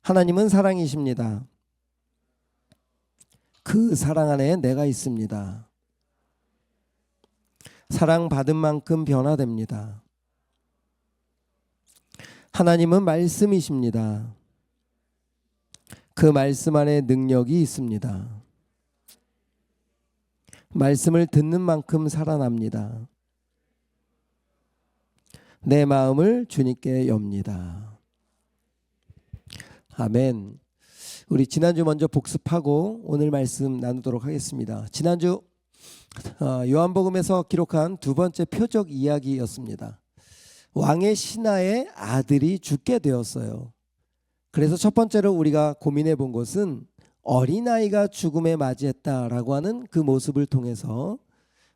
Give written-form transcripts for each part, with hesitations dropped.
하나님은 사랑이십니다. 그 사랑 안에 내가 있습니다. 사랑받은 만큼 변화됩니다. 하나님은 말씀이십니다. 그 말씀 안에 능력이 있습니다. 말씀을 듣는 만큼 살아납니다. 내 마음을 주님께 엽니다. 아멘. 우리 지난주 먼저 복습하고 오늘 말씀 나누도록 하겠습니다. 지난주 요한복음에서 기록한 두 번째 표적 이야기였습니다. 왕의 신하의 아들이 죽게 되었어요. 그래서 첫 번째로 우리가 고민해 본 것은 어린아이가 죽음에 맞이했다라고 하는 그 모습을 통해서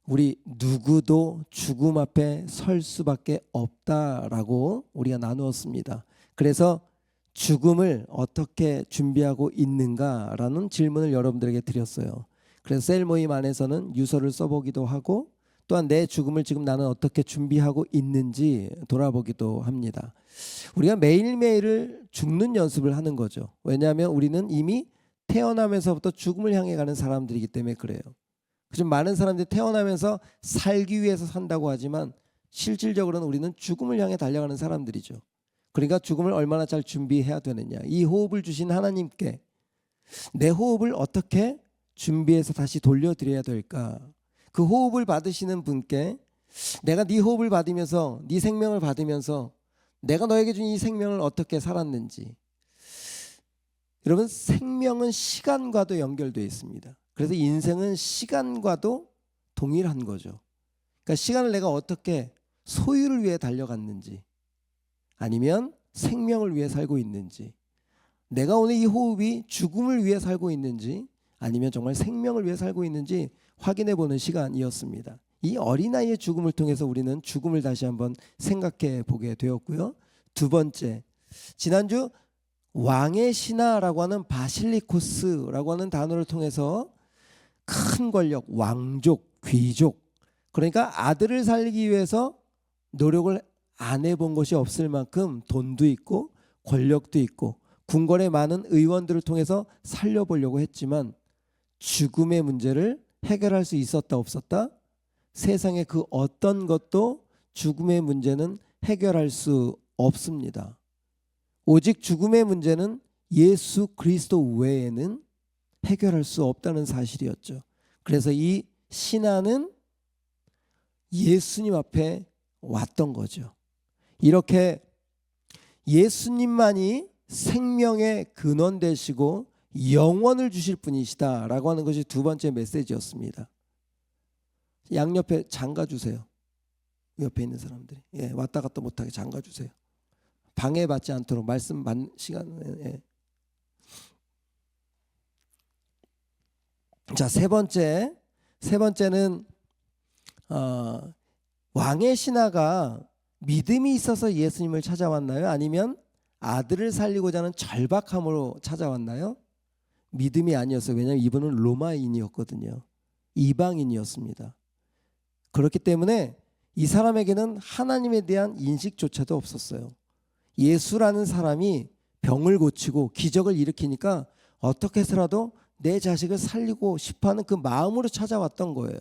우리 누구도 죽음 앞에 설 수밖에 없다라고 우리가 나누었습니다. 그래서 죽음을 어떻게 준비하고 있는가라는 질문을 여러분들에게 드렸어요. 그래서 셀 모임 안에서는 유서를 써보기도 하고 또한 내 죽음을 지금 나는 어떻게 준비하고 있는지 돌아보기도 합니다. 우리가 매일매일을 죽는 연습을 하는 거죠. 왜냐하면 우리는 이미 태어나면서부터 죽음을 향해 가는 사람들이기 때문에 그래요. 좀 많은 사람들이 태어나면서 살기 위해서 산다고 하지만 실질적으로는 우리는 죽음을 향해 달려가는 사람들이죠. 그러니까 죽음을 얼마나 잘 준비해야 되느냐. 이 호흡을 주신 하나님께 내 호흡을 어떻게 준비해서 다시 돌려드려야 될까. 그 호흡을 받으시는 분께 내가 네 호흡을 받으면서 네 생명을 받으면서 내가 너에게 준 이 생명을 어떻게 살았는지. 여러분, 생명은 시간과도 연결되어 있습니다. 그래서 인생은 시간과도 동일한 거죠. 그러니까 시간을 내가 어떻게 소유를 위해 달려갔는지 아니면 생명을 위해 살고 있는지, 내가 오늘 이 호흡이 죽음을 위해 살고 있는지 아니면 정말 생명을 위해 살고 있는지 확인해 보는 시간이었습니다. 이 어린아이의 죽음을 통해서 우리는 죽음을 다시 한번 생각해 보게 되었고요. 두 번째, 지난주 왕의 신하라고 하는 바실리코스라고 하는 단어를 통해서 큰 권력, 왕족, 귀족, 그러니까 아들을 살리기 위해서 노력을 안 해본 것이 없을 만큼 돈도 있고 권력도 있고 궁궐의 많은 의원들을 통해서 살려보려고 했지만 죽음의 문제를 해결할 수 있었다 없었다? 세상의 그 어떤 것도 죽음의 문제는 해결할 수 없습니다. 오직 죽음의 문제는 예수 그리스도 외에는 해결할 수 없다는 사실이었죠. 그래서 이 신하는 예수님 앞에 왔던 거죠. 이렇게 예수님만이 생명의 근원 되시고 영원을 주실 분이시다라고 하는 것이 두 번째 메시지였습니다. 양옆에 잠가주세요. 옆에 있는 사람들이 왔다 갔다 못하게 잠가주세요. 방해받지 않도록 말씀 시간에. 자, 세 번째는 왕의 신하가 믿음이 있어서 예수님을 찾아왔나요? 아니면 아들을 살리고자 하는 절박함으로 찾아왔나요? 믿음이 아니었어요. 왜냐하면 이분은 로마인이었거든요. 이방인이었습니다. 그렇기 때문에 이 사람에게는 하나님에 대한 인식조차도 없었어요. 예수라는 사람이 병을 고치고 기적을 일으키니까 어떻게 해서라도 내 자식을 살리고 싶어하는 그 마음으로 찾아왔던 거예요.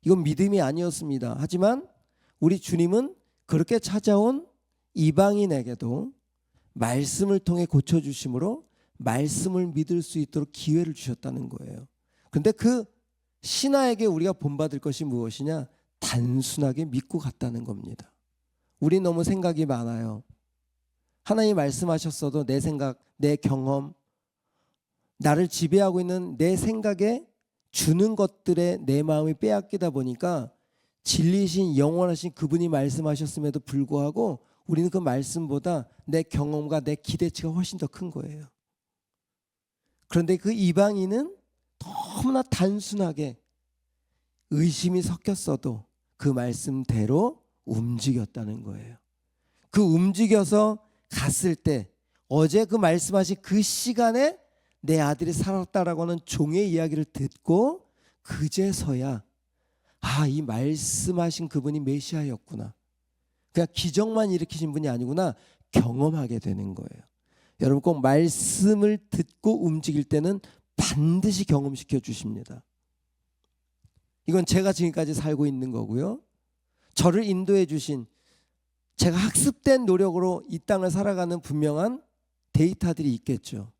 이건 믿음이 아니었습니다. 하지만 우리 주님은 그렇게 찾아온 이방인에게도 말씀을 통해 고쳐주심으로 말씀을 믿을 수 있도록 기회를 주셨다는 거예요. 그런데 그 신하에게 우리가 본받을 것이 무엇이냐? 단순하게 믿고 갔다는 겁니다. 우리 너무 생각이 많아요. 하나님 말씀하셨어도 내 생각, 내 경험, 나를 지배하고 있는 내 생각에 주는 것들에 내 마음이 빼앗기다 보니까 진리신 영원하신 그분이 말씀하셨음에도 불구하고 우리는 그 말씀보다 내 경험과 내 기대치가 훨씬 더 큰 거예요. 그런데 그 이방인은 너무나 단순하게 의심이 섞였어도 그 말씀대로 움직였다는 거예요. 그 움직여서 갔을 때 어제 그 말씀하신 그 시간에 내 아들이 살았다라고 하는 종의 이야기를 듣고 그제서야 이 말씀하신 그분이 메시아였구나. 그냥 기적만 일으키신 분이 아니구나 경험하게 되는 거예요. 여러분 꼭 말씀을 듣고 움직일 때는 반드시 경험시켜 주십니다. 이건 제가 지금까지 살고 있는 거고요. 저를 인도해 주신, 제가 학습된 노력으로 이 땅을 살아가는 분명한 데이터들이 있겠죠.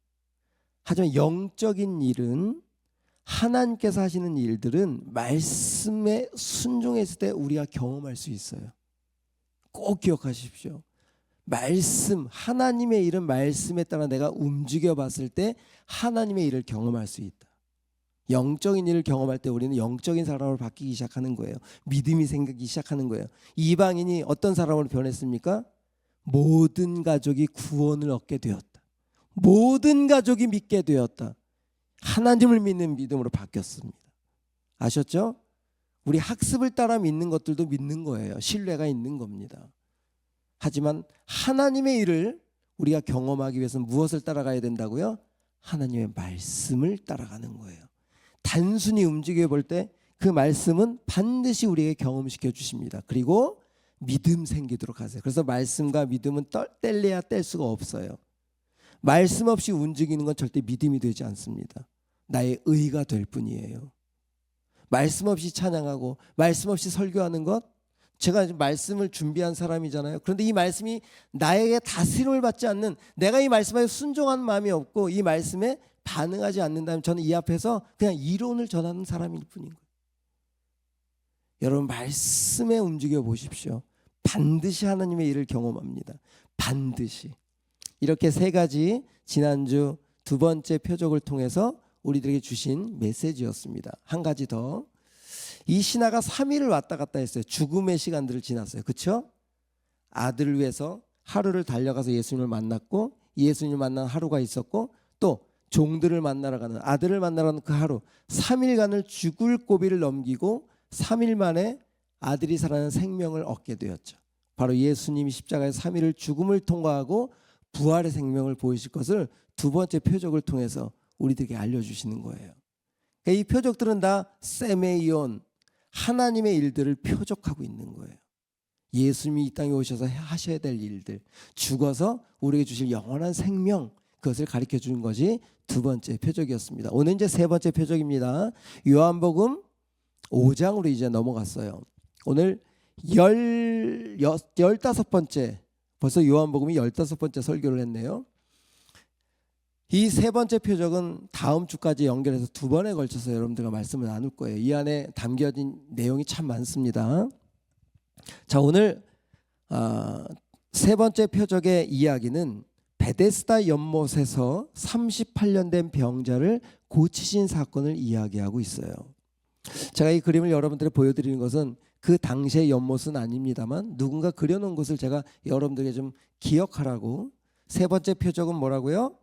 하지만 영적인 일은, 하나님께서 하시는 일들은 말씀에 순종했을 때 우리가 경험할 수 있어요. 꼭 기억하십시오. 말씀, 하나님의 일은 말씀에 따라 내가 움직여 봤을 때 하나님의 일을 경험할 수 있다. 영적인 일을 경험할 때 우리는 영적인 사람으로 바뀌기 시작하는 거예요. 믿음이 생기기 시작하는 거예요. 이방인이 어떤 사람으로 변했습니까? 모든 가족이 구원을 얻게 되었다. 모든 가족이 믿게 되었다. 하나님을 믿는 믿음으로 바뀌었습니다. 아셨죠? 우리 학습을 따라 믿는 것들도 믿는 거예요. 신뢰가 있는 겁니다. 하지만 하나님의 일을 우리가 경험하기 위해서는 무엇을 따라가야 된다고요? 하나님의 말씀을 따라가는 거예요. 단순히 움직여 볼 때 그 말씀은 반드시 우리에게 경험시켜 주십니다. 그리고 믿음 생기도록 하세요. 그래서 말씀과 믿음은 뗄래야 뗄 수가 없어요. 말씀 없이 움직이는 건 절대 믿음이 되지 않습니다. 나의 의가 될 뿐이에요. 말씀 없이 찬양하고 말씀 없이 설교하는 것, 제가 말씀을 준비한 사람이잖아요. 그런데 이 말씀이 나에게 다스림을 받지 않는, 내가 이 말씀에 순종하는 마음이 없고 이 말씀에 반응하지 않는다면 저는 이 앞에서 그냥 이론을 전하는 사람일 뿐인 거예요. 여러분 말씀에 움직여 보십시오. 반드시 하나님의 일을 경험합니다. 반드시. 이렇게 세 가지 지난주 두 번째 표적을 통해서 우리들에게 주신 메시지였습니다. 한 가지 더. 이 신하가 3일을 왔다 갔다 했어요. 죽음의 시간들을 지났어요. 그렇죠? 아들을 위해서 하루를 달려가서 예수님을 만났고, 예수님을 만난 하루가 있었고, 또 종들을 만나러 가는, 아들을 만나러 가는 그 하루, 3일간을 죽을 고비를 넘기고 3일 만에 아들이 살아난 생명을 얻게 되었죠. 바로 예수님이 십자가의 3일을 죽음을 통과하고 부활의 생명을 보이실 것을 두 번째 표적을 통해서 우리들에게 알려주시는 거예요. 이 표적들은 다 세메이온, 하나님의 일들을 표적하고 있는 거예요. 예수님이 이 땅에 오셔서 하셔야 될 일들, 죽어서 우리에게 주실 영원한 생명, 그것을 가르쳐 주는 것이 두 번째 표적이었습니다. 오늘 이제 세 번째 표적입니다. 요한복음 5장으로 이제 넘어갔어요. 오늘 15번째, 벌써 요한복음이 15번째 설교를 했네요. 이 세 번째 표적은 다음 주까지 연결해서 두 번에 걸쳐서 여러분들과 말씀을 나눌 거예요. 이 안에 담겨진 내용이 참 많습니다. 자, 오늘 세 번째 표적의 이야기는 베데스다 연못에서 38년 된 병자를 고치신 사건을 이야기하고 있어요. 제가 이 그림을 여러분들에게 보여드리는 것은 그 당시의 연못은 아닙니다만 누군가 그려놓은 것을 제가 여러분들에게 좀 기억하라고. 세 번째 표적은 뭐라고요?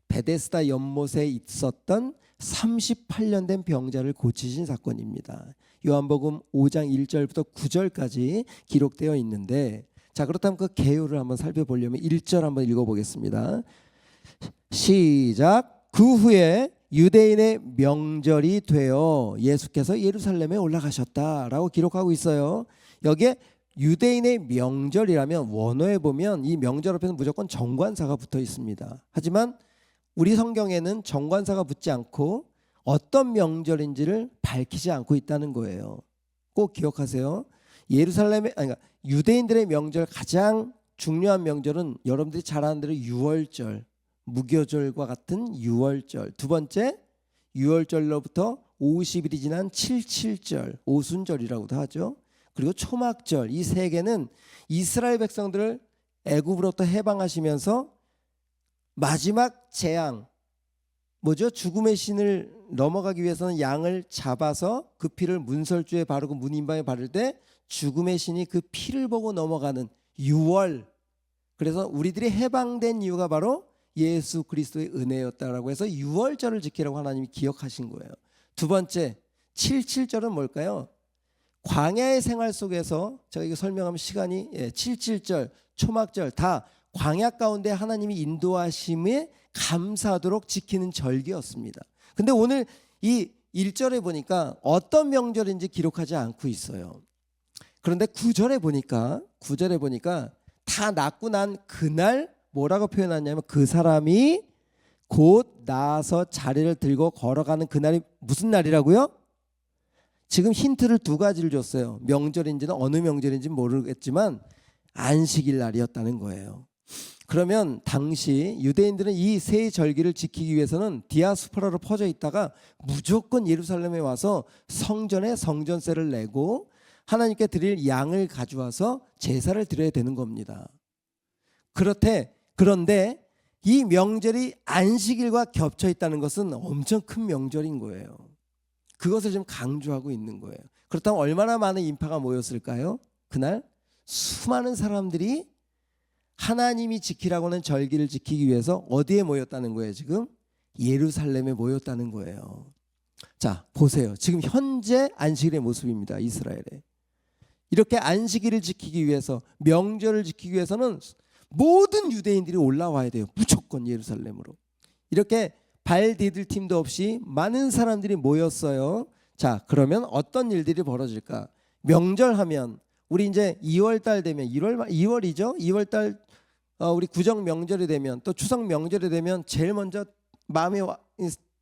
베데스다 연못에 있었던 38년 된 병자를 고치신 사건입니다. 요한복음 5장 1절부터 9절까지 기록되어 있는데, 자, 그렇다면 그 개요를 한번 살펴보려면 1절 한번 읽어보겠습니다. 시작. 그 후에 유대인의 명절이 되어 예수께서 예루살렘에 올라가셨다라고 기록하고 있어요. 여기에 유대인의 명절이라면 원어에 보면 이 명절 앞에는 무조건 정관사가 붙어 있습니다. 하지만 우리 성경에는 정관사가 붙지 않고 어떤 명절인지를 밝히지 않고 있다는 거예요. 꼭 기억하세요. 그러니까 유대인들의 명절, 가장 중요한 명절은 여러분들이 잘 아는 대로 유월절, 무교절과 같은 유월절. 두 번째, 유월절로부터 50일이 지난 칠칠절, 오순절이라고도 하죠. 그리고 초막절. 이 세 개는 이스라엘 백성들을 애굽으로부터 해방하시면서 마지막 재앙, 뭐죠? 죽음의 신을 넘어가기 위해서는 양을 잡아서 그 피를 문설주에 바르고 문인방에 바를 때 죽음의 신이 그 피를 보고 넘어가는 유월. 그래서 우리들이 해방된 이유가 바로 예수 그리스도의 은혜였다라고 해서 유월절을 지키라고 하나님이 기억하신 거예요. 두 번째, 칠칠절은 뭘까요? 광야의 생활 속에서, 제가 이거 설명하면 시간이, 칠칠절, 초막절 다 광야 가운데 하나님이 인도하심에 감사하도록 지키는 절기였습니다. 근데 오늘 이 1절에 보니까 어떤 명절인지 기록하지 않고 있어요. 그런데 9절에 보니까 다 낫고 난 그날 뭐라고 표현하냐면 그 사람이 곧 나아서 자리를 들고 걸어가는 그날이 무슨 날이라고요? 지금 힌트를 두 가지를 줬어요. 명절인지는 어느 명절인지는 모르겠지만 안식일 날이었다는 거예요. 그러면 당시 유대인들은 이 세 절기를 지키기 위해서는 디아스포라로 퍼져 있다가 무조건 예루살렘에 와서 성전에 성전세를 내고 하나님께 드릴 양을 가져와서 제사를 드려야 되는 겁니다. 그런데 이 명절이 안식일과 겹쳐 있다는 것은 엄청 큰 명절인 거예요. 그것을 좀 강조하고 있는 거예요. 그렇다면 얼마나 많은 인파가 모였을까요? 그날 수많은 사람들이 하나님이 지키라고 하는 절기를 지키기 위해서 어디에 모였다는 거예요? 지금 예루살렘에 모였다는 거예요. 자, 보세요. 지금 현재 안식일의 모습입니다. 이스라엘에. 이렇게 안식일을 지키기 위해서, 명절을 지키기 위해서는 모든 유대인들이 올라와야 돼요. 무조건 예루살렘으로. 이렇게 발 디딜 틈도 없이 많은 사람들이 모였어요. 자, 그러면 어떤 일들이 벌어질까? 명절하면 우리 이제 2월달 되면 2월이죠. 2월달 우리 구정 명절이 되면 또 추석 명절이 되면 제일 먼저 마음에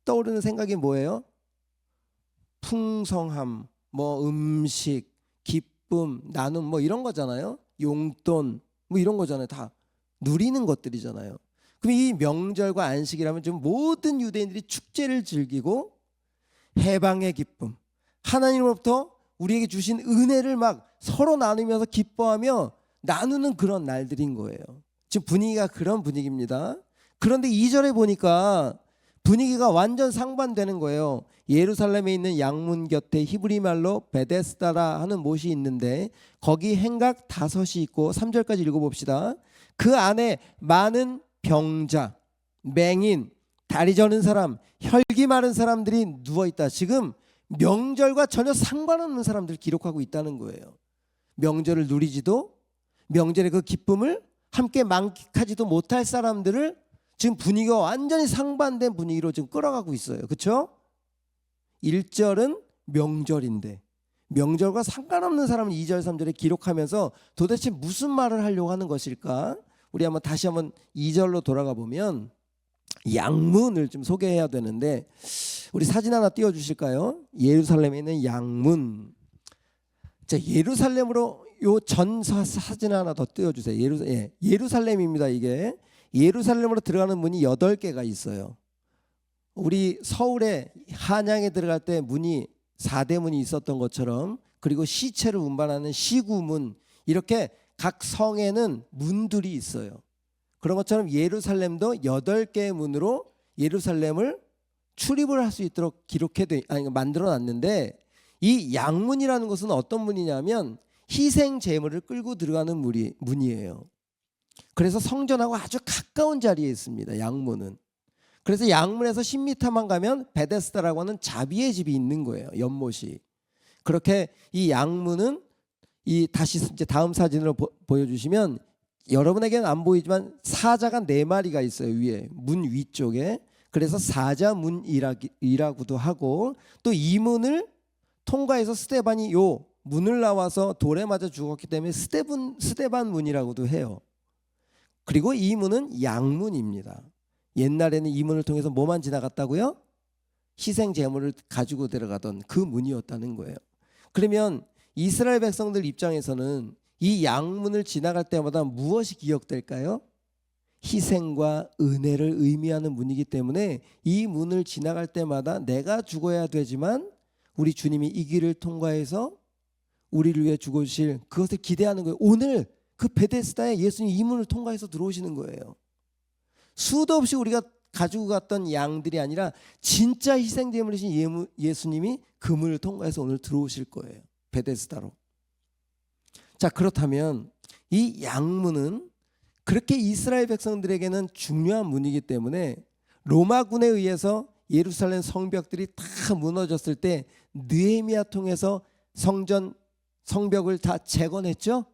떠오르는 생각이 뭐예요? 풍성함, 뭐 음식, 기쁨, 나눔 뭐 이런 거잖아요. 용돈 뭐 이런 거잖아요. 다 누리는 것들이잖아요. 그럼 이 명절과 안식이라면 좀 모든 유대인들이 축제를 즐기고 해방의 기쁨, 하나님으로부터 우리에게 주신 은혜를 막 서로 나누면서 기뻐하며 나누는 그런 날들인 거예요. 지금 분위기가 그런 분위기입니다. 그런데 2절에 보니까 분위기가 완전 상반되는 거예요. 예루살렘에 있는 양문 곁에 히브리 말로 베데스다라 하는 못이 있는데 거기 행각 5이 있고 3절까지 읽어봅시다. 그 안에 많은 병자, 맹인, 다리 저는 사람, 혈기 마른 사람들이 누워있다. 지금 명절과 전혀 상관없는 사람들을 기록하고 있다는 거예요. 명절을 누리지도 명절의 그 기쁨을 함께 만끽하지도 못할 사람들을 지금 분위기가 완전히 상반된 분위기로 지금 끌어가고 있어요. 그렇죠? 1절은 명절인데 명절과 상관없는 사람을 2절 3절에 기록하면서 도대체 무슨 말을 하려고 하는 것일까? 우리 다시 한번 2절로 돌아가 보면 양문을 좀 소개해야 되는데 우리 사진 하나 띄워주실까요? 예루살렘에 있는 양문. 자, 예루살렘으로 요 전사 사진 하나 더 띄워주세요. 예루살렘입니다. 이게 예루살렘으로 들어가는 문이 8개가 있어요. 우리 서울에 한양에 들어갈 때 문이 4대문이 있었던 것처럼, 그리고 시체를 운반하는 시구문, 이렇게 각 성에는 문들이 있어요. 그런 것처럼 예루살렘도 8개의 문으로 예루살렘을 출입을 할 수 있도록 만들어 놨는데, 이 양문이라는 것은 어떤 문이냐면 희생 제물을 끌고 들어가는 문이에요. 그래서 성전하고 아주 가까운 자리에 있습니다. 양문은. 그래서 양문에서 10m만 가면 베데스다라고 하는 자비의 집이 있는 거예요. 연못이. 그렇게 이 양문은 다시 이제 다음 사진으로 보여주시면 여러분에게는 안 보이지만 사자가 4마리가 있어요. 위에 문 위쪽에. 그래서 사자문이라고도 하고, 또 이 문을 통과해서 스데반이 요 문을 나와서 돌에 맞아 죽었기 때문에 스데반 문이라고도 해요. 그리고 이 문은 양문입니다. 옛날에는 이 문을 통해서 뭐만 지나갔다고요? 희생 제물을 가지고 들어가던 그 문이었다는 거예요. 그러면 이스라엘 백성들 입장에서는 이 양문을 지나갈 때마다 무엇이 기억될까요? 희생과 은혜를 의미하는 문이기 때문에 이 문을 지나갈 때마다 내가 죽어야 되지만 우리 주님이 이 길을 통과해서 우리를 위해 죽으실 그것을 기대하는 거예요. 오늘 그 베데스다에 예수님 이 문을 통과해서 들어오시는 거예요. 수도 없이 우리가 가지고 갔던 양들이 아니라 진짜 희생제물이신 예수님이 그 문을 통과해서 오늘 들어오실 거예요. 베데스다로. 자, 그렇다면 이 양문은 그렇게 이스라엘 백성들에게는 중요한 문이기 때문에 로마군에 의해서 예루살렘 성벽들이 다 무너졌을 때 느헤미야 통해서 성벽을 다 재건했죠.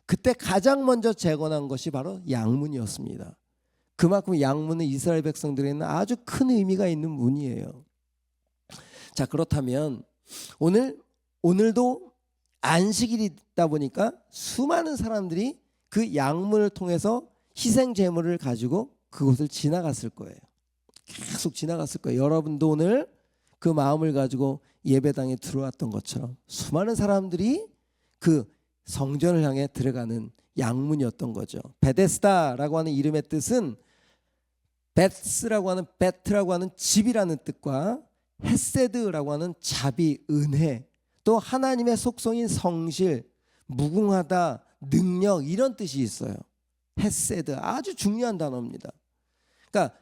그때 가장 먼저 재건한 것이 바로 양문이었습니다. 그만큼 양문은 이스라엘 백성들에게는 아주 큰 의미가 있는 문이에요. 자, 그렇다면 오늘도 안식일이다 보니까 수많은 사람들이 그 양문을 통해서 희생 제물을 가지고 그곳을 지나갔을 거예요. 계속 지나갔을 거예요. 여러분도 오늘 그 마음을 가지고 예배당에 들어왔던 것처럼 수많은 사람들이 그 성전을 향해 들어가는 양문이었던 거죠. 베데스다라고 하는 이름의 뜻은 베스라고 하는 베트라고 하는 집이라는 뜻과 헤세드라고 하는 자비, 은혜, 또 하나님의 속성인 성실, 무궁하다, 능력 이런 뜻이 있어요. 헤세드 아주 중요한 단어입니다. 그러니까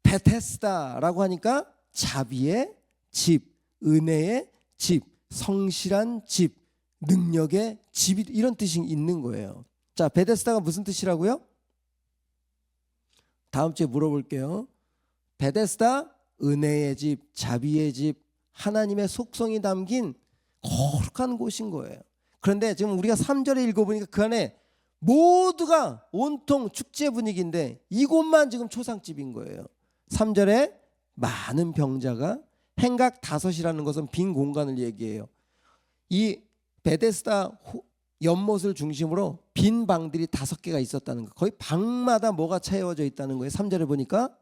베테스다라고 하니까 자비의 집, 은혜의 집, 성실한 집, 능력의 집 이런 뜻이 있는 거예요. 자, 베데스다가 무슨 뜻이라고요? 다음 주에 물어볼게요. 베데스다 은혜의 집, 자비의 집, 하나님의 속성이 담긴 거룩한 곳인 거예요. 그런데 지금 우리가 3절에 읽어보니까 그 안에 모두가 온통 축제 분위기인데 이곳만 지금 초상집인 거예요. 3절에 많은 병자가 행각 5이라는 것은 빈 공간을 얘기해요. 이 베데스다 연못을 중심으로 빈 방들이 5개가 있었다는 거. 거의 방마다 뭐가 채워져 있다는 거예요. 3절에 보니까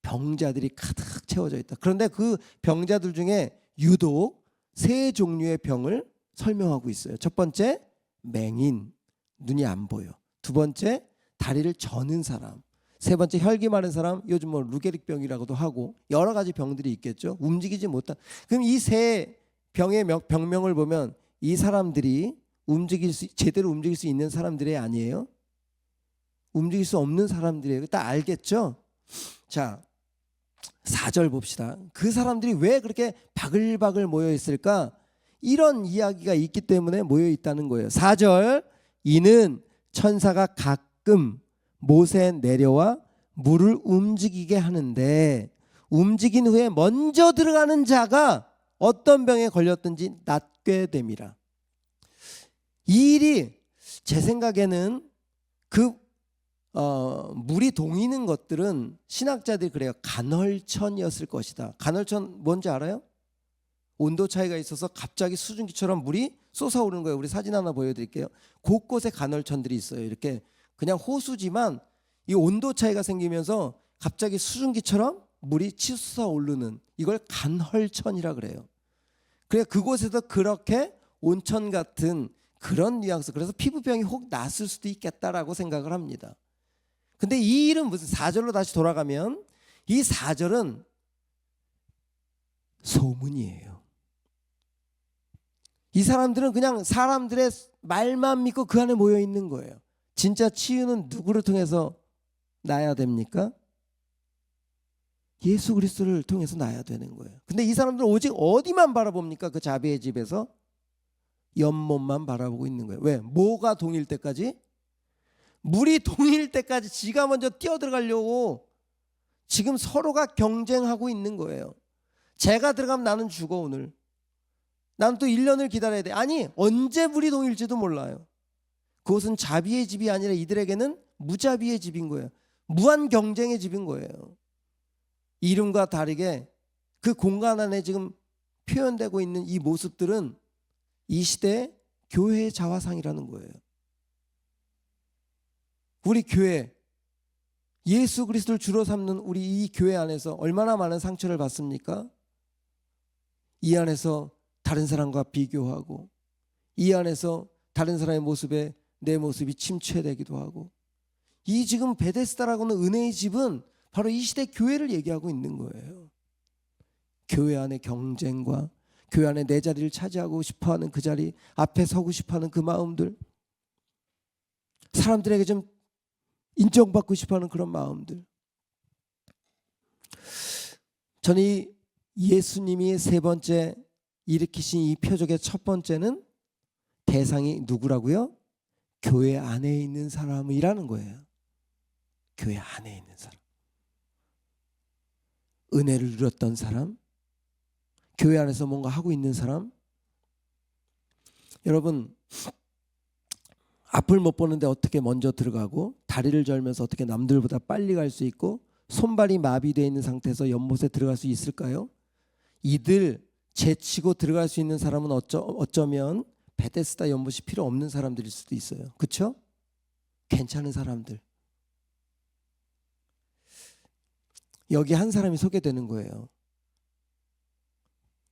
병자들이 가득 채워져 있다. 그런데 그 병자들 중에 유독 3 종류의 병을 설명하고 있어요. 첫 번째 맹인, 눈이 안 보여. 두 번째 다리를 저는 사람. 세 번째 혈기 마른 사람, 요즘 뭐 루게릭병이라고도 하고 여러 가지 병들이 있겠죠. 움직이지 못한. 그럼 이 3 병의 병명을 보면 이 사람들이 제대로 움직일 수 있는 사람들이 아니에요. 움직일 수 없는 사람들이에요. 다 알겠죠? 자, 4절 봅시다. 그 사람들이 왜 그렇게 바글바글 모여 있을까? 이런 이야기가 있기 때문에 모여 있다는 거예요. 4절, 이는 천사가 가끔 못에 내려와 물을 움직이게 하는데 움직인 후에 먼저 들어가는 자가 어떤 병에 걸렸든지 낫게 됨이라. 이 일이 제 생각에는 그 물이 동이는 것들은 신학자들이 그래요. 간헐천이었을 것이다. 간헐천 뭔지 알아요? 온도 차이가 있어서 갑자기 수증기처럼 물이 솟아오르는 거예요. 우리 사진 하나 보여드릴게요. 곳곳에 간헐천들이 있어요. 이렇게 그냥 호수지만 이 온도 차이가 생기면서 갑자기 수증기처럼 물이 치솟아 오르는 이걸 간헐천이라 그래요. 그래 그곳에서 그렇게 온천 같은 그런 뉘앙스, 그래서 피부병이 혹 났을 수도 있겠다라고 생각을 합니다. 근데 이 일은 무슨 4절로 다시 돌아가면 이 4절은 소문이에요. 이 사람들은 그냥 사람들의 말만 믿고 그 안에 모여 있는 거예요. 진짜 치유는 누구를 통해서 나야 됩니까? 예수 그리스도를 통해서 나야 되는 거예요. 근데 이 사람들은 오직 어디만 바라봅니까? 그 자비의 집에서 연못만 바라보고 있는 거예요. 왜? 뭐가 동일 때까지? 물이 동일 때까지 지가 먼저 뛰어들어가려고 지금 서로가 경쟁하고 있는 거예요. 제가 들어가면 나는 죽어 오늘. 나는 또 1년을 기다려야 돼. 아니 언제 물이 동일지도 몰라요. 그것은 자비의 집이 아니라 이들에게는 무자비의 집인 거예요. 무한 경쟁의 집인 거예요. 이름과 다르게 그 공간 안에 지금 표현되고 있는 이 모습들은 이 시대의 교회의 자화상이라는 거예요. 우리 교회, 예수 그리스도를 주로 삼는 우리 이 교회 안에서 얼마나 많은 상처를 받습니까? 이 안에서 다른 사람과 비교하고, 이 안에서 다른 사람의 모습에 내 모습이 침체되기도 하고, 이 지금 베데스다라고 하는 은혜의 집은 바로 이 시대 교회를 얘기하고 있는 거예요. 교회 안의 경쟁과 교회 안에 내 자리를 차지하고 싶어하는 그 자리 앞에 서고 싶어하는 그 마음들, 사람들에게 좀 인정받고 싶어하는 그런 마음들. 저는 이 예수님이 3번째 일으키신 이 표적의 첫 번째는 대상이 누구라고요? 교회 안에 있는 사람이라는 거예요. 교회 안에 있는 사람, 은혜를 누렸던 사람, 교회 안에서 뭔가 하고 있는 사람. 여러분, 앞을 못 보는데 어떻게 먼저 들어가고, 다리를 절면서 어떻게 남들보다 빨리 갈 수 있고, 손발이 마비되어 있는 상태에서 연못에 들어갈 수 있을까요? 이들 제치고 들어갈 수 있는 사람은 어쩌면 베데스다 연못이 필요 없는 사람들일 수도 있어요. 그렇죠? 괜찮은 사람들, 여기 한 사람이 소개되는 거예요.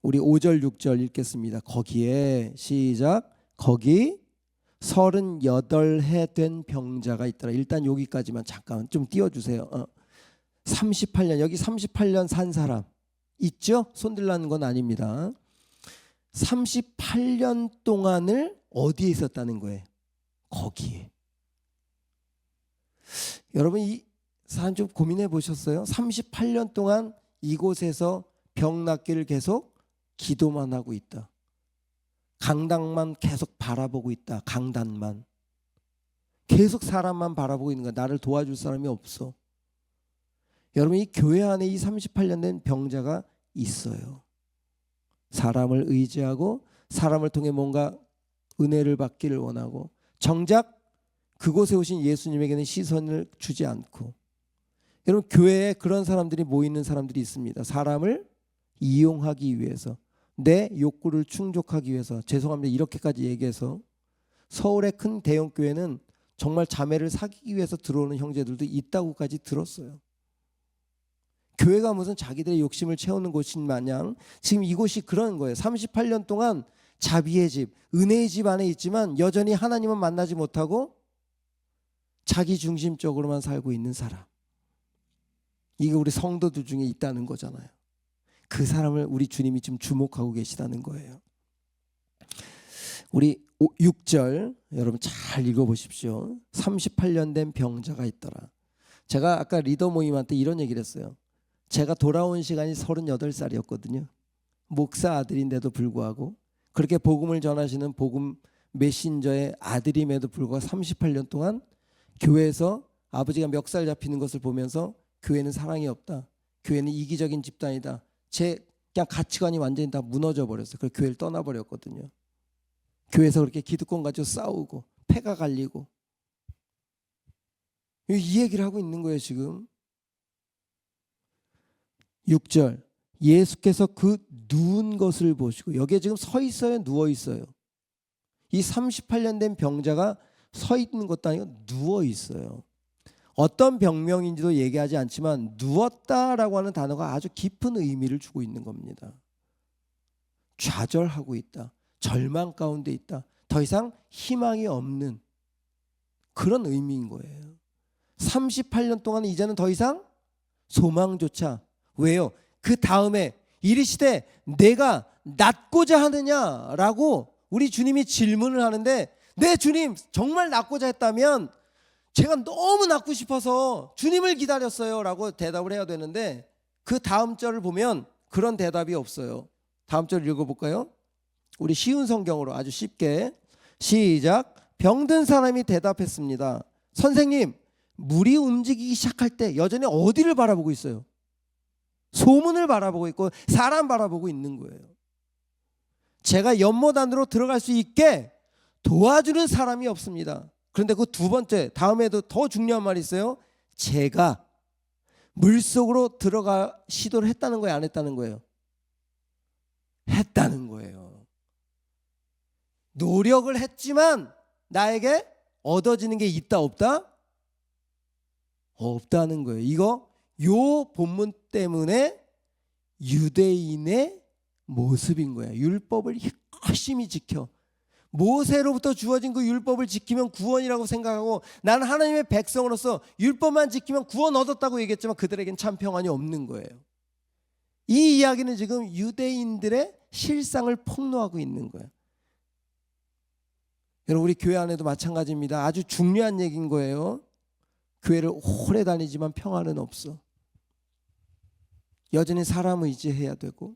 우리 5절 6절 읽겠습니다. 거기에 시작. 거기 38해 된 병자가 있더라. 일단 여기까지만 잠깐 좀 띄워주세요. 38년, 여기 38년 산 사람 있죠? 손들라는 건 아닙니다. 38년 동안을 어디에 있었다는 거예요? 거기에. 여러분 이 사람 좀 고민해 보셨어요? 38년 동안 이곳에서 병 낫기를 계속 기도만 하고 있다. 강당만 계속 바라보고 있다. 강단만. 계속 사람만 바라보고 있는 거야. 나를 도와줄 사람이 없어. 여러분 이 교회 안에 이 38년 된 병자가 있어요. 사람을 의지하고 사람을 통해 뭔가 은혜를 받기를 원하고 정작 그곳에 오신 예수님에게는 시선을 주지 않고. 여러분 교회에 그런 사람들이 모이는 사람들이 있습니다. 사람을 이용하기 위해서, 내 욕구를 충족하기 위해서. 죄송합니다. 이렇게까지 얘기해서 서울의 큰 대형 교회는 정말 자매를 사귀기 위해서 들어오는 형제들도 있다고까지 들었어요. 교회가 무슨 자기들의 욕심을 채우는 곳인 마냥 지금 이곳이 그런 거예요. 38년 동안 자비의 집, 은혜의 집 안에 있지만 여전히 하나님은 만나지 못하고 자기 중심적으로만 살고 있는 사람. 이게 우리 성도들 중에 있다는 거잖아요. 그 사람을 우리 주님이 지금 주목하고 계시다는 거예요. 우리 6절 여러분 잘 읽어보십시오. 38년 된 병자가 있더라. 제가 아까 리더 모임한테 이런 얘기를 했어요. 제가 돌아온 시간이 38살이었거든요. 목사 아들인데도 불구하고 그렇게 복음을 전하시는 복음 메신저의 아들임에도 불구하고 38년 동안 교회에서 아버지가 멱살 잡히는 것을 보면서 교회는 사랑이 없다. 교회는 이기적인 집단이다. 제 그냥 가치관이 완전히 다 무너져 버렸어요. 그래서 교회를 떠나버렸거든요. 교회에서 그렇게 기득권 가지고 싸우고 패가 갈리고 이 얘기를 하고 있는 거예요 지금. 6절 예수께서 그 누운 것을 보시고, 여기에 지금 서 있어요 누워 있어요? 이 38년 된 병자가 서 있는 것도 아니고 누워 있어요. 어떤 병명인지도 얘기하지 않지만 누웠다라고 하는 단어가 아주 깊은 의미를 주고 있는 겁니다. 좌절하고 있다. 절망 가운데 있다. 더 이상 희망이 없는 그런 의미인 거예요. 38년 동안 이제는 더 이상 소망조차. 왜요? 그 다음에 이르시되 내가 낫고자 하느냐라고 우리 주님이 질문을 하는데, 네 주님 정말 낫고자 했다면 제가 너무 낫고 싶어서 주님을 기다렸어요 라고 대답을 해야 되는데, 그 다음 절을 보면 그런 대답이 없어요. 다음 절 읽어볼까요? 우리 쉬운 성경으로 아주 쉽게 시작. 병든 사람이 대답했습니다. 선생님, 물이 움직이기 시작할 때 여전히 어디를 바라보고 있어요? 소문을 바라보고 있고 사람 바라보고 있는 거예요. 제가 연못 안으로 들어갈 수 있게 도와주는 사람이 없습니다. 그런데 그 두 번째, 다음에도 더 중요한 말이 있어요. 제가 물속으로 들어가 시도를 했다는 거예요, 안 했다는 거예요? 했다는 거예요. 노력을 했지만 나에게 얻어지는 게 있다 없다? 없다는 거예요. 이거 요 본문 때문에 유대인의 모습인 거예요. 율법을 열심히 지켜 모세로부터 주어진 그 율법을 지키면 구원이라고 생각하고, 나는 하나님의 백성으로서 율법만 지키면 구원 얻었다고 얘기했지만 그들에겐 참 평안이 없는 거예요. 이 이야기는 지금 유대인들의 실상을 폭로하고 있는 거예요. 여러분 우리 교회 안에도 마찬가지입니다. 아주 중요한 얘기인 거예요. 교회를 오래 다니지만 평안은 없어. 여전히 사람 의지해야 되고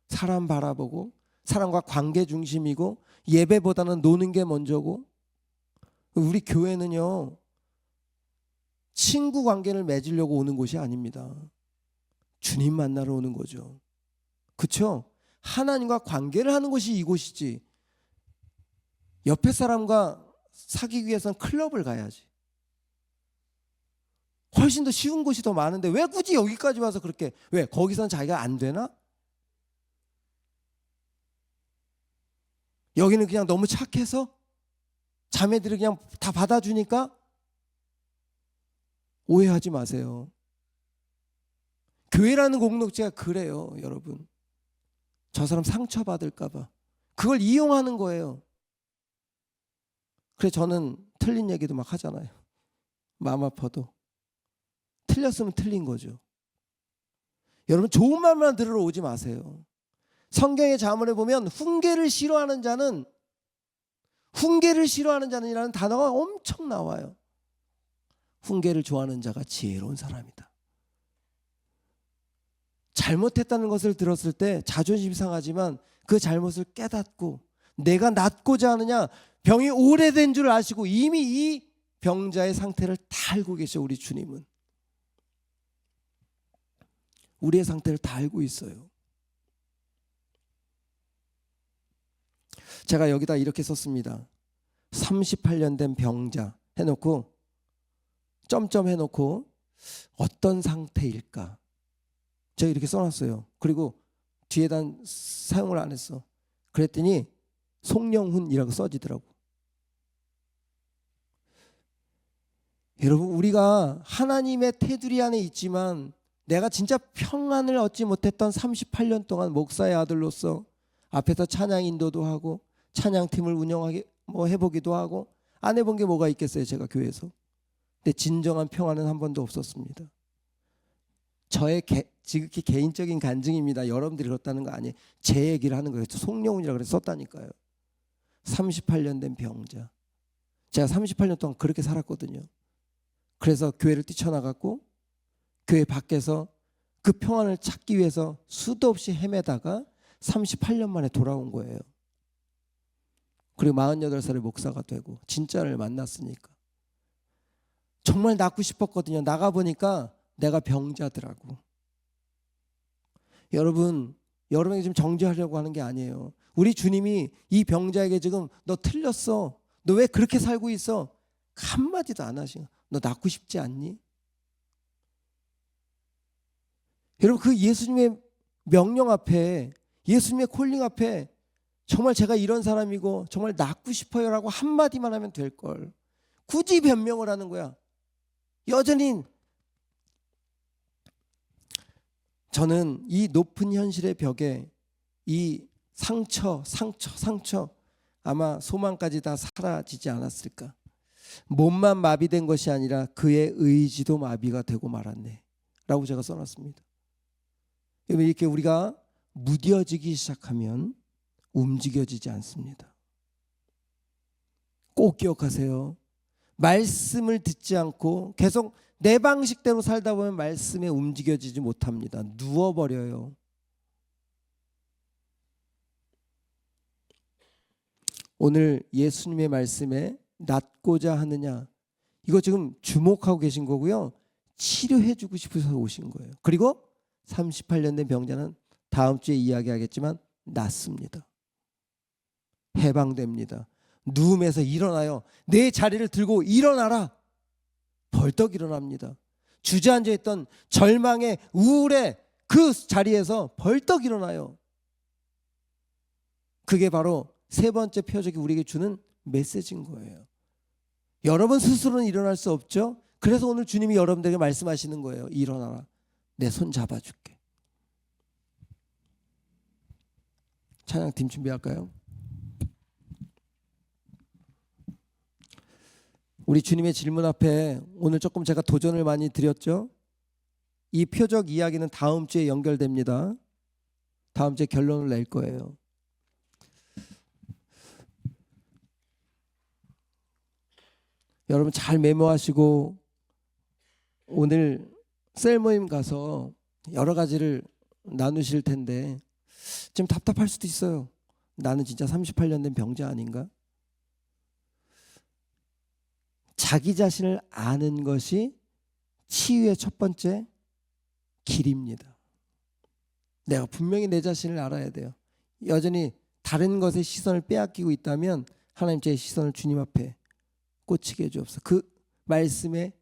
사람 바라보고 사람과 관계 중심이고 예배보다는 노는 게 먼저고. 우리 교회는요 친구 관계를 맺으려고 오는 곳이 아닙니다. 주님 만나러 오는 거죠. 그렇죠? 하나님과 관계를 하는 곳이 이곳이지, 옆에 사람과 사귀기 위해서는 클럽을 가야지. 훨씬 더 쉬운 곳이 더 많은데 왜 굳이 여기까지 와서 그렇게, 왜 거기서는 자기가 안 되나? 여기는 그냥 너무 착해서 자매들이 그냥 다 받아주니까? 오해하지 마세요. 교회라는 공동체가 그래요, 여러분. 저 사람 상처받을까 봐 그걸 이용하는 거예요. 그래서 저는 틀린 얘기도 막 하잖아요. 마음 아파도 틀렸으면 틀린 거죠. 여러분, 좋은 말만 들으러 오지 마세요. 성경의 자문에 보면 훈계를 싫어하는 자는이라는 단어가 엄청 나와요. 훈계를 좋아하는 자가 지혜로운 사람이다. 잘못했다는 것을 들었을 때 자존심 상하지만 그 잘못을 깨닫고 내가 낫고자 하느냐, 병이 오래된 줄 아시고 이미 이 병자의 상태를 다 알고 계셔. 우리 주님은 우리의 상태를 다 알고 있어요. 제가 여기다 이렇게 썼습니다. 38년 된 병자 해놓고 점점 해놓고 어떤 상태일까, 제가 이렇게 써놨어요. 그리고 뒤에다 사용을 안 했어. 그랬더니 송영훈이라고 써지더라고. 여러분, 우리가 하나님의 테두리 안에 있지만 내가 진짜 평안을 얻지 못했던 38년 동안 목사의 아들로서 앞에서 찬양 인도도 하고 찬양팀을 운영하게 해보기도 하고 안 해본 게 뭐가 있겠어요, 제가 교회에서. 근데 진정한 평안은 한 번도 없었습니다. 저의 지극히 개인적인 간증입니다. 여러분들이 그렇다는 거 아니에요. 제 얘기를 하는 거예요. 송영훈이라고 그래서 썼다니까요. 38년 된 병자. 제가 38년 동안 그렇게 살았거든요. 그래서 교회를 뛰쳐나갔고 교회 밖에서 그 평안을 찾기 위해서 수도 없이 헤매다가 38년 만에 돌아온 거예요. 그리고 48살의 목사가 되고 진짜를 만났으니까. 정말 낫고 싶었거든요. 나가보니까 내가 병자더라고. 여러분에게 좀 정죄하려고 하는 게 아니에요. 우리 주님이 이 병자에게 지금 너 틀렸어, 너 왜 그렇게 살고 있어, 한마디도 안 하시고 너 낫고 싶지 않니? 여러분, 그 예수님의 명령 앞에, 예수님의 콜링 앞에 정말 제가 이런 사람이고 정말 낫고 싶어요라고 한마디만 하면 될걸 굳이 변명을 하는 거야. 여전히 저는 이 높은 현실의 벽에 이 상처 아마 소망까지 다 사라지지 않았을까. 몸만 마비된 것이 아니라 그의 의지도 마비가 되고 말았네 라고 제가 써놨습니다. 이렇게 우리가 무뎌지기 시작하면 움직여지지 않습니다. 꼭 기억하세요. 말씀을 듣지 않고 계속 내 방식대로 살다 보면 말씀에 움직여지지 못합니다. 누워버려요. 오늘 예수님의 말씀에 낫고자 하느냐, 이거 지금 주목하고 계신 거고요. 치료해 주고 싶어서 오신 거예요. 그리고 38년 된 병자는 다음 주에 이야기하겠지만 낫습니다. 해방됩니다. 누움에서 일어나요. 내 자리를 들고 일어나라. 벌떡 일어납니다. 주저앉아 있던 절망의 우울의 그 자리에서 벌떡 일어나요. 그게 바로 세 번째 표적이 우리에게 주는 메시지인 거예요. 여러분 스스로는 일어날 수 없죠. 그래서 오늘 주님이 여러분들에게 말씀하시는 거예요. 일어나라. 내 손 잡아줄게. 찬양팀 준비할까요? 우리 주님의 질문 앞에 오늘 조금 제가 도전을 많이 드렸죠. 이 표적 이야기는 다음 주에 연결됩니다. 다음 주에 결론을 낼 거예요. 여러분 잘 메모하시고 오늘 셀 모임 가서 여러 가지를 나누실 텐데 좀 답답할 수도 있어요. 나는 진짜 38년 된 병자 아닌가? 자기 자신을 아는 것이 치유의 첫 번째 길입니다. 내가 분명히 내 자신을 알아야 돼요. 여전히 다른 것에 시선을 빼앗기고 있다면 하나님 제 시선을 주님 앞에 꽂히게 해주옵소서. 그 말씀에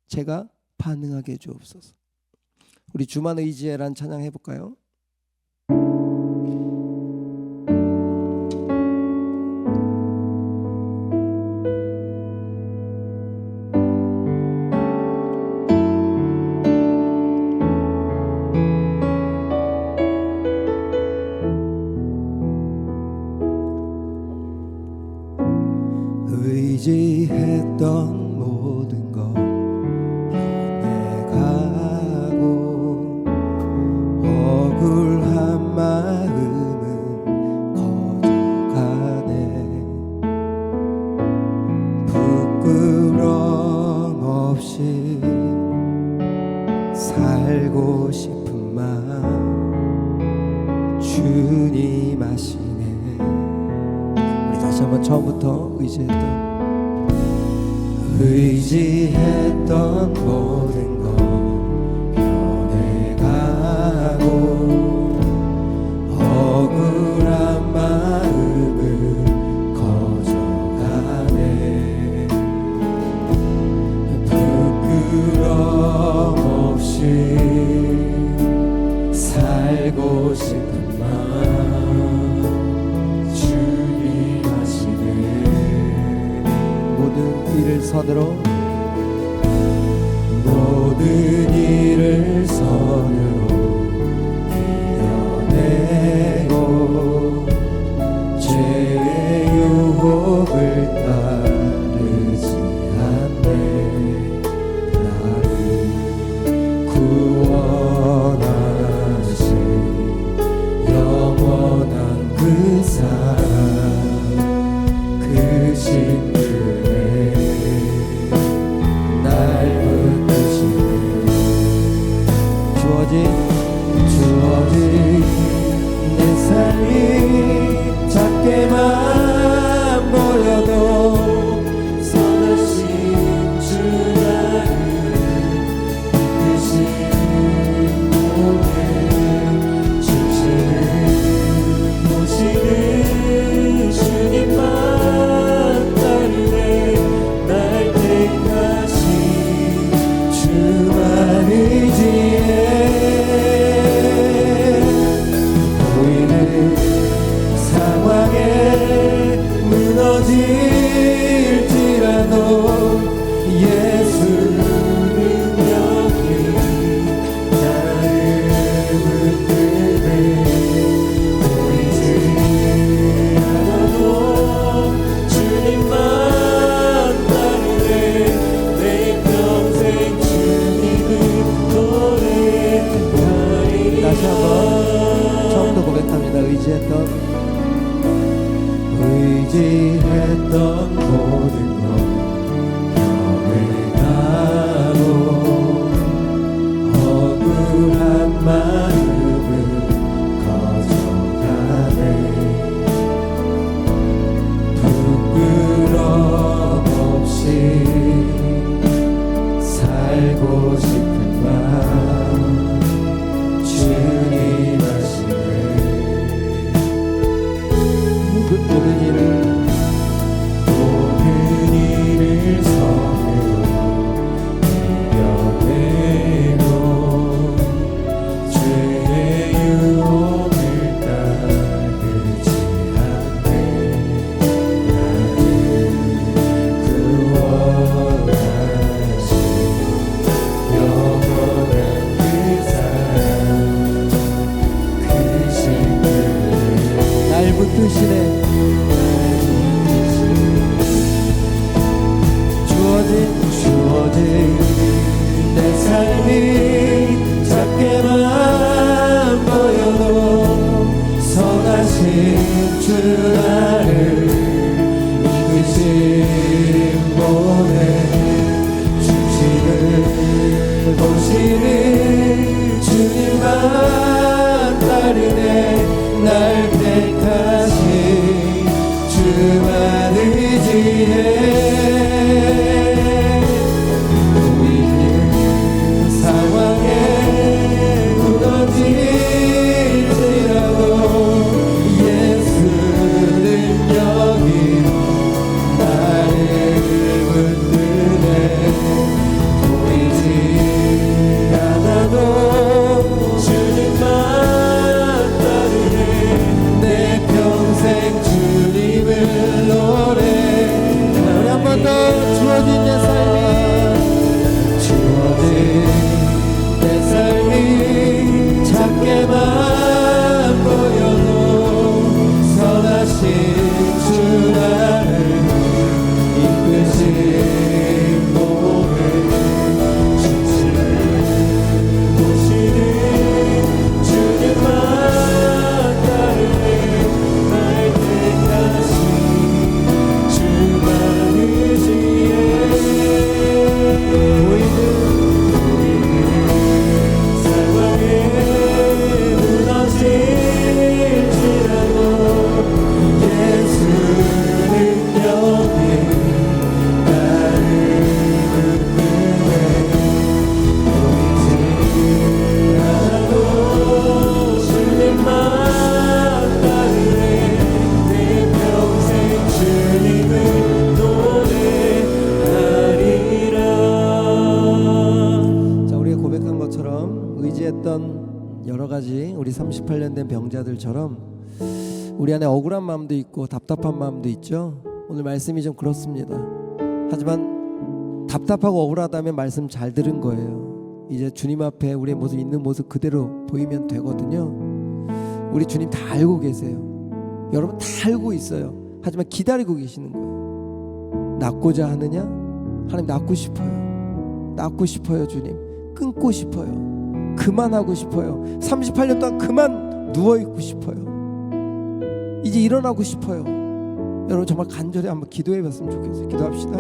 제가 반응하게 해주옵소서. 우리 주만 의지해란 찬양 해볼까요? 살고 싶은 마음 주님 아시네. 우리 다시 한번 처음부터 의지했던 모든 것 변해가고 억울한 마음은 커져가네. 부끄럼 없이 살고 싶은 마음 주님 아시네. 모든 일을 선으로 이겨내고 죄의 유혹을 따르지 않네. 나를 구원하신 영원한 그 사랑 그 신들의 날 붙드시네. 주어진 내 삶이 작게만 보여도 선하신 주 나를 이끄신 몸에 중심을 보시는 주님만 따르네. 날 택하신 주만 의지해. 상황에 무너질지라도 예수 능력이 나를 붙드네. 보이지 않아도 주님만 따르네. 내 평생 주님을 노래하리. 다시 한번 처음부터 고백합니다. 의지했던 모든 것 변해가고 억울한 마음은 커져가네. 부끄럼 없이 살고 싶은 마음 주님 아시네. 모든 일을 선으로 이겨내고 죄의 유혹을 따르지 않네. 나를 구원하신 영원한 그 사랑 그 신들 날 붙드시네. 주어진 내 삶이 작게만 보여도 선하신 주 나를 이끄신 몸에 중심을 보시는 주님만 따르네. 날 택하신 주만 의지해. 상황에 무너질지라도 예수 능력이 나를 붙드네. 보이지 않아도 주님만 따르네. 내 평생 여러 가지 우리 38년 된 병자들처럼 우리 안에 억울한 마음도 있고 답답한 마음도 있죠. 오늘 말씀이 좀 그렇습니다. 하지만 답답하고 억울하다면 말씀 잘 들은 거예요. 이제 주님 앞에 우리의 모습 있는 모습 그대로 보이면 되거든요. 우리 주님 다 알고 계세요. 여러분 다 알고 있어요. 하지만 기다리고 계시는 거예요. 낫고자 하느냐? 하나님 낫고 싶어요. 낫고 싶어요. 주님 끊고 싶어요. 그만하고 싶어요. 38년 동안 그만 누워있고 싶어요. 이제 일어나고 싶어요. 여러분 정말 간절히 한번 기도해 봤으면 좋겠어요. 기도합시다.